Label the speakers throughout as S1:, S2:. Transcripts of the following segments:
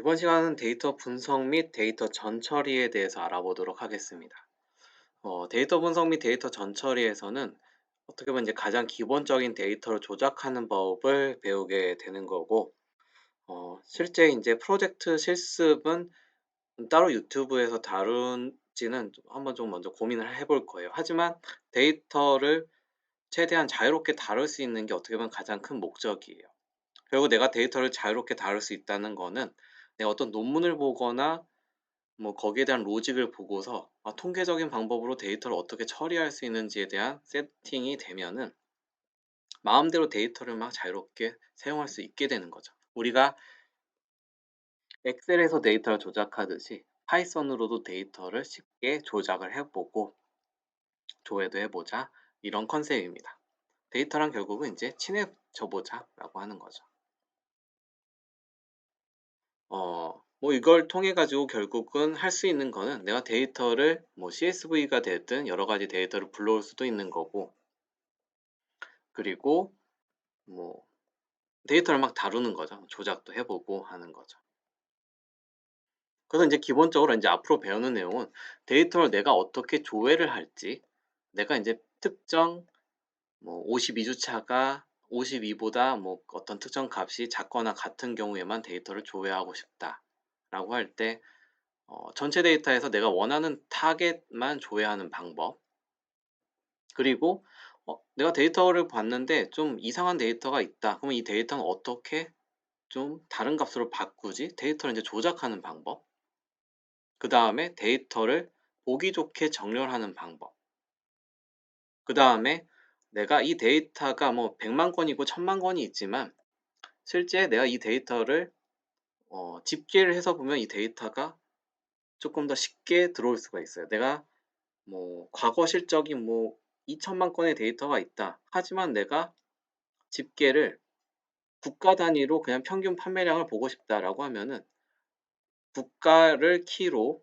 S1: 이번 시간은 데이터 분석 및 데이터 전처리에 대해서 알아보도록 하겠습니다. 데이터 분석 및 데이터 전처리에서는 어떻게 보면 이제 가장 기본적인 데이터를 조작하는 법을 배우게 되는 거고, 실제 이제 프로젝트 실습은 따로 유튜브에서 다룬지는 한번 좀 먼저 고민을 해볼 거예요. 하지만 데이터를 최대한 자유롭게 다룰 수 있는 게 어떻게 보면 가장 큰 목적이에요. 결국 내가 데이터를 자유롭게 다룰 수 있다는 거는 내가 어떤 논문을 보거나 뭐 거기에 대한 로직을 보고서 통계적인 방법으로 데이터를 어떻게 처리할 수 있는지에 대한 세팅이 되면은 마음대로 데이터를 막 자유롭게 사용할 수 있게 되는 거죠. 우리가 엑셀에서 데이터를 조작하듯이 파이썬으로도 데이터를 쉽게 조작을 해보고 조회도 해보자, 이런 컨셉입니다. 데이터랑 결국은 이제 친해져 보자라고 하는 거죠. 뭐 이걸 통해 가지고 결국은 할 수 있는 거는 내가 데이터를 뭐 CSV가 되든 여러 가지 데이터를 불러올 수도 있는 거고, 그리고 뭐 데이터를 막 다루는 거죠. 조작도 해 보고 하는 거죠. 그래서 인제 기본적으로 인제 앞으로 배우는 내용은 데이터를 내가 어떻게 조회를 할지, 내가 인제 특정 뭐 52 주차가 52 보다 뭐 어떤 특정 값이 작거나 같은 경우에만 데이터를 조회하고 싶다라고 할 때 전체 데이터에서 내가 원하는 타겟만 조회하는 방법, 그리고 내가 데이터를 봤는데 좀 이상한 데이터가 있다. 그러면 이 데이터는 어떻게 좀 다른 값으로 바꾸지? 데이터를 인제 조작하는 방법. 그다음에 데이터를 보기 좋게 정렬하는 방법. 그다음에 내가 이 데이터가 뭐 100만 건이고 1000만 건이 있지만 실제 내가 이 데이터를 집계를 해서 보면 이 데이터가 쪼끔 더 쉽게 들어올 수가 있어요. 내가 뭐 과거 실적이 뭐 2천만 건의 데이터가 있다. 하지만 내가 집계를 국가 단위로 그냥 평균 판매량을 보고 싶다라고 하면은 국가를 키로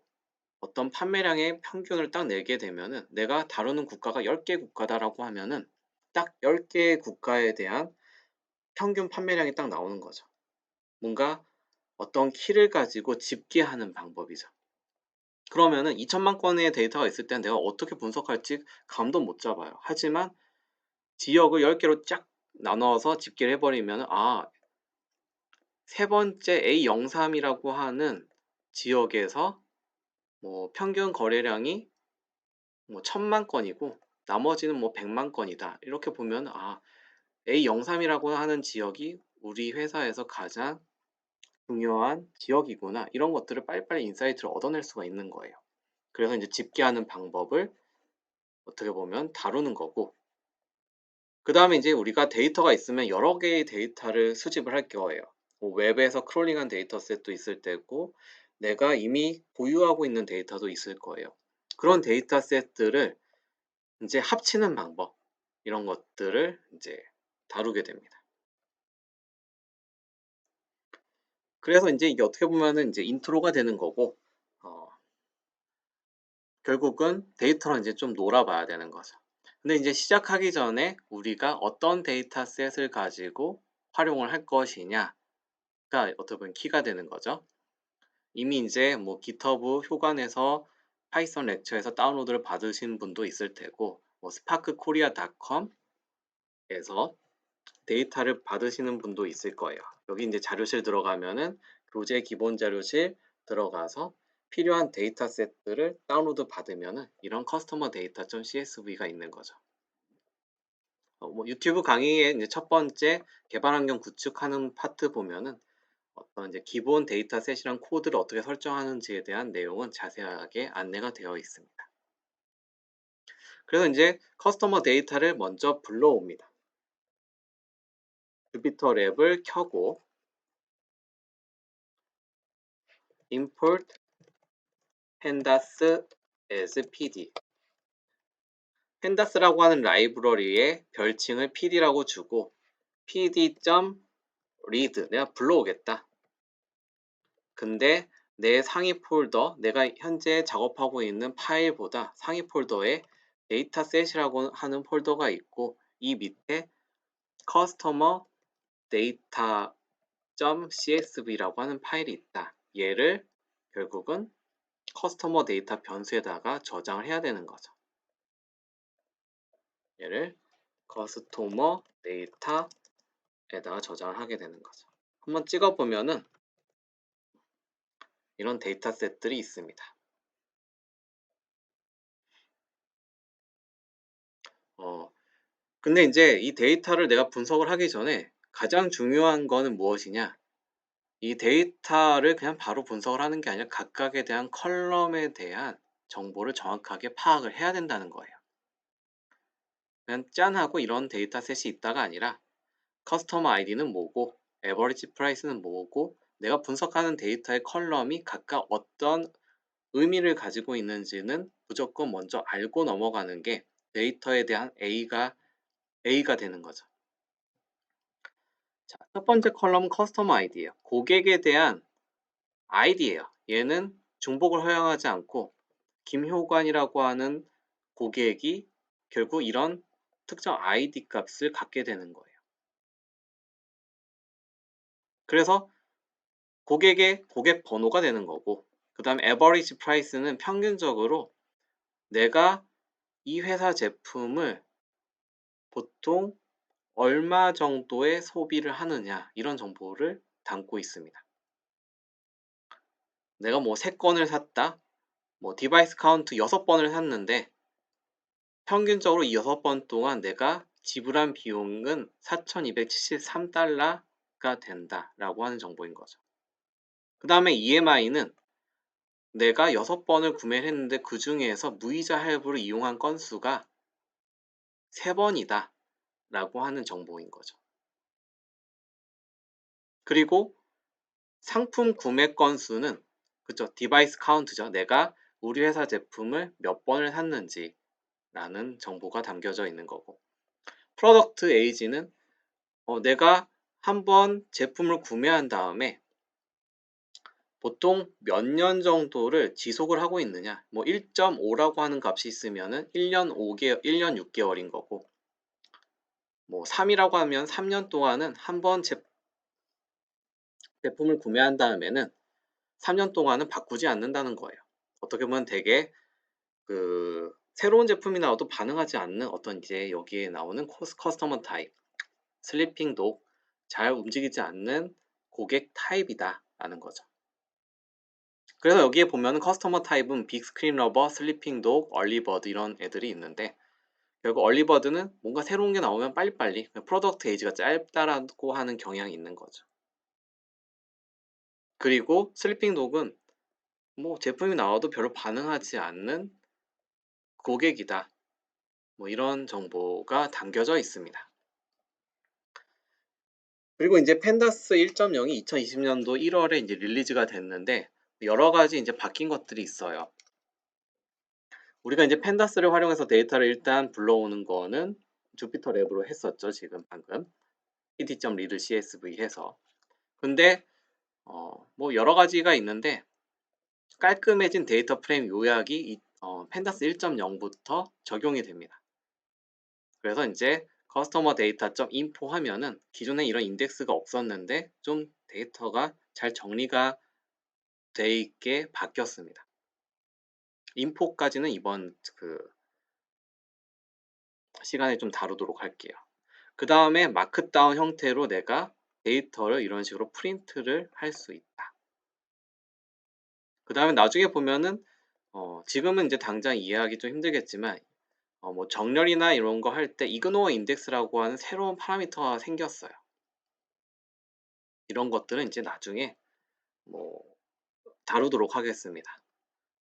S1: 어떤 판매량의 평균을 딱 내게 되면은 내가 다루는 국가가 10개 국가다라고 하면은 딱 10 개의 국가에 대한 평균 판매량이 딱 나오는 거죠. 뭔가 어떤 키를 가지고 집계하는 방법이죠. 그러면은 2천만 건의 데이터가 있을 땐 내가 어떻게 분석할지 감도 못 잡아요. 하지만 지역을 10 개로 쫙 나눠서 집계를 해 버리면은 세 번째 A03이라고 하는 지역에서 뭐 평균 거래량이 뭐 1,000만 건이고 나머지는 뭐 100만 건이다. 이렇게 보면 A03이라고 하는 지역이 우리 회사에서 가장 중요한 지역이구나. 이런 것들을 빨리빨리 인사이트를 얻어낼 수가 있는 거예요. 그래서 인제 집계하는 방법을 어떻게 보면 다루는 거고, 그다음에 인제 우리가 데이터가 있으면 여러 개의 데이터를 수집을 할 거예요. 뭐 웹에서 크롤링한 데이터셋도 있을 테고 내가 이미 보유하고 있는 데이터도 있을 거예요. 그런 데이터셋들을 인제 합치는 방법, 이런 것들을 인제 다루게 됩니다. 그래서 인제 이게 어떻게 보면은 인제 인트로가 되는 거고, 어 결국은 데이터랑 이제 좀 놀아 봐야 되는 거죠. 근데 인제 시작하기 전에 우리가 어떤 데이터셋을 가지고 활용을 할 것이냐가 어떻게 보면 키가 되는 거죠. 이미 인제 뭐 GitHub 효관에서 파이썬 렉처에서 다운로드를 받으신 분도 있을 테고, 뭐 sparkkorea.com에서 데이터를 받으시는 분도 있을 거예요. 여기 인제 자료실 들어가면은 교재 기본 자료실 들어가서 필요한 데이터셋들을 다운로드 받으면은 이런 커스터머 데이터.csv가 있는 거죠. 뭐 유튜브 강의의 인제 첫 번째 개발 환경 구축하는 파트 보면은 어떤 이제 기본 데이터셋이랑 코드를 어떻게 설정하는지에 대한 내용은 자세하게 안내가 되어 있습니다. 그래서 인제 커스터머 데이터를 먼저 불러옵니다. 주피터 랩을 켜고 import pandas as pd, pandas.라고 하는 라이브러리에 별칭을 pd라고 주고 pd.read 내가 불러오겠다. 근데 내 상위 폴더, 내가 현재 작업하고 있는 파일보다 상위 폴더에 데이터셋이라고 하는 폴더가 있고 이 밑에 customer data.csv라고 하는 파일이 있다. 얘를 결국은 커스터머 데이터 변수에다가 저장을 해야 되는 거죠. 얘를 커스터머 데이터에다가 저장을 하게 되는 거죠. 한번 찍어보면은 이런 데이터셋들이 있습니다. 근데 이제 이 데이터를 내가 분석을 하기 전에 가장 중요한 거는 무엇이냐? 이 데이터를 그냥 바로 분석을 하는 게 아니라 각각에 대한 컬럼에 대한 정보를 정확하게 파악을 해야 된다는 거예요. 그냥 짠 하고 이런 데이터셋이 있다가 아니라 커스터머 아이디는 뭐고 에버리지 프라이스는 뭐고 내가 분석하는 데이터의 컬럼이 각각 어떤 의미를 가지고 있는지는 무조건 먼저 알고 넘어가는 게 데이터에 대한 A가 되는 거죠. 자, 첫 번째 컬럼은 커스터머 아이디예요. 고객에 대한 아이디예요. 얘는 중복을 허용하지 않고 김효관이라고 하는 고객이 결국 이런 특정 아이디 값을 갖게 되는 거예요. 그래서 고객의 고객 번호가 되는 거고 그 다음에 average price는 평균적으로 내가 이 회사 제품을 보통 얼마 정도의 소비를 하느냐 이런 정보를 담고 있습니다. 내가 뭐 3건을 샀다. 뭐 디바이스 카운트 6번을 샀는데 평균적으로 이 6번 동안 내가 지불한 비용은 $4,273가 된다라고 하는 정보인 거죠. 그 다음에 EMI는 내가 6번을 구매를 했는데 그 중에서 무이자 할부를 이용한 건수가 3번이다 라고 하는 정보인 거죠. 그리고 상품 구매 건수는 그쵸, 디바이스 카운트죠. 내가 우리 회사 제품을 몇 번을 샀는지 라는 정보가 담겨져 있는 거고 프로덕트 에이지는 내가 한번 제품을 구매한 다음에 보통 몇 년 정도를 지속을 하고 있느냐 뭐 1.5라고 하는 값이 있으면은 1년 6개월인 거고 뭐 3이라고 하면 3년 동안은 한번 제품을 구매한 다음에는 3년 동안은 바꾸지 않는다는 거예요. 어떻게 보면 되게 새로운 제품이 나와도 반응하지 않는 어떤 이제 여기에 나오는 커스터머 타입, 슬리핑 독, 잘 움직이지 않는 고객 타입이다라는 거죠. 그래서 여기에 보면 커스터머 타입은 빅 스크린 러버, 슬리핑 독, 얼리버드 이런 애들이 있는데 결국 얼리버드는 뭔가 새로운 게 나오면 빨리빨리 프로덕트 에이지가 짧다라고 하는 경향이 있는 거죠. 그리고 슬리핑 독은 뭐 제품이 나와도 별로 반응하지 않는 고객이다. 뭐 이런 정보가 담겨져 있습니다. 그리고 이제 펜다스 1.0이 2020년도 1월에 이제 릴리즈가 됐는데 여러 가지 이제 바뀐 것들이 있어요. 우리가 이제 펜다스를 활용해서 데이터를 일단 불러오는 거는 주피터 랩으로 했었죠. 지금 방금 pd.read csv 해서. 근데 뭐 여러 가지가 있는데 깔끔해진 데이터 프레임 요약이 펜다스 1.0부터 적용이 됩니다. 그래서 이제 커스터머 데이터.info 하면은 기존에 이런 인덱스가 없었는데 좀 데이터가 잘 정리가 돼 있게 바뀌었습니다. info까지는 이번 시간에 좀 다루도록 할게요. 그 다음에 마크다운 형태로 내가 데이터를 이런 식으로 프린트를 할 수 있다. 그 다음에 나중에 보면은 지금은 이제 당장 이해하기 좀 힘들겠지만 뭐 정렬이나 이런 거 할 때 이그노어 인덱스라고 하는 새로운 파라미터가 생겼어요. 이런 것들은 이제 나중에 뭐 다루도록 하겠습니다.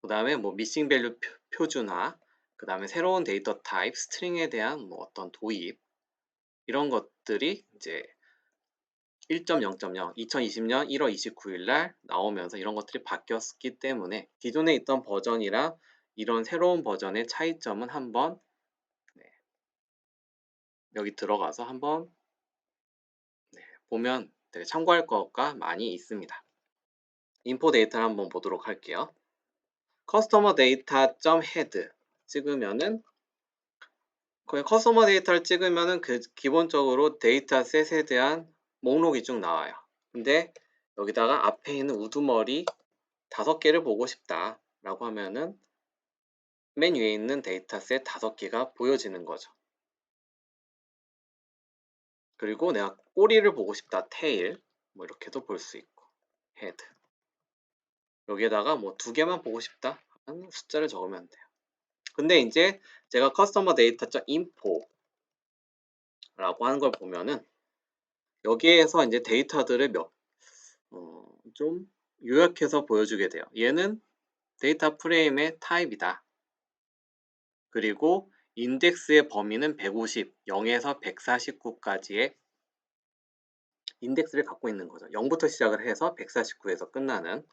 S1: 그 다음에 뭐 미싱 밸류 표준화, 그 다음에 새로운 데이터 타입, 스트링에 대한 뭐 어떤 도입 이런 것들이 이제 1.0.0 2020년 1월 29일 날 나오면서 이런 것들이 바뀌었기 때문에 기존에 있던 버전이랑 이런 새로운 버전의 차이점은 한번 여기 들어가서 한번 보면 되게 참고할 거가 많이 있습니다. 인포 데이터를 한번 보도록 할게요. 커스터머 데이터.head 찍으면은 그냥 커스터머 데이터를 찍으면은 기본적으로 데이터셋에 대한 목록이 쭉 나와요. 근데 여기다가 앞에 있는 우두머리 5개를 보고 싶다 라고 하면은 맨 위에 있는 데이터셋 5개가 보여지는 거죠. 그리고 내가 꼬리를 보고 싶다, 테일, 뭐 이렇게도 볼 수 있고, 헤드. 여기에다가 뭐 2개만 보고 싶다 하면 숫자를 적으면 돼요. 근데 이제 제가 커스터머 데이터.info 라고 하는 걸 보면은 여기에서 이제 데이터들을 좀 요약해서 보여주게 돼요. 얘는 데이터 프레임의 타입이다. 그리고 인덱스의 범위는 150, 0에서 149까지의 인덱스를 갖고 있는 거죠. 0부터 시작을 해서 149에서 끝나는,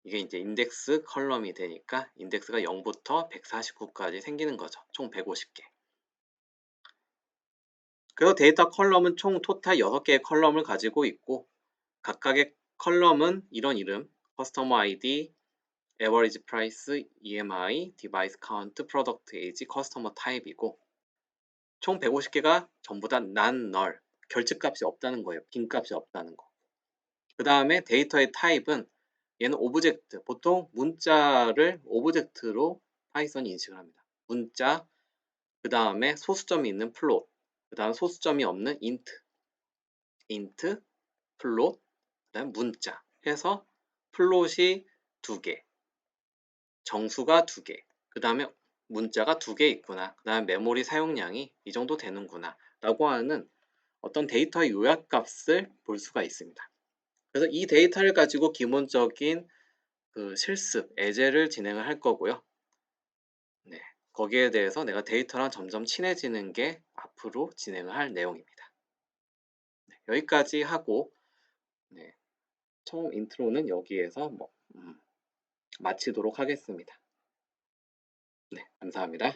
S1: 이게 이제 인덱스 컬럼이 되니까 인덱스가 0부터 149까지 생기는 거죠. 총 150개. 그래서 데이터 컬럼은 총 토탈 6개의 컬럼을 가지고 있고, 각각의 컬럼은 이런 이름, 커스터머 아이디, average price, EMI, device count, product age, customer type이고, 총 150개가 전부 다 non-null, 결집값이 없다는 거예요. 빈값이 없다는 거. 그 다음에 데이터의 타입은 얘는 오브젝트, 보통 문자를 오브젝트로 파이썬이 인식을 합니다. 문자, 그 다음에 소수점이 있는 플롯, 그 다음 소수점이 없는 인트, 플롯, 그 다음 문자 해서 플롯이 2개, 정수가 2개, 그 다음에 문자가 2개 있구나, 그 다음에 메모리 사용량이 이 정도 되는구나 라고 하는 어떤 데이터 요약값을 볼 수가 있습니다. 그래서 이 데이터를 가지고 기본적인 그 실습, 예제를 진행을 할 거고요. 네, 거기에 대해서 내가 데이터랑 점점 친해지는 게 앞으로 진행을 할 내용입니다. 네, 여기까지 하고, 네, 처음 인트로는 여기에서 마치도록 하겠습니다. 네, 감사합니다.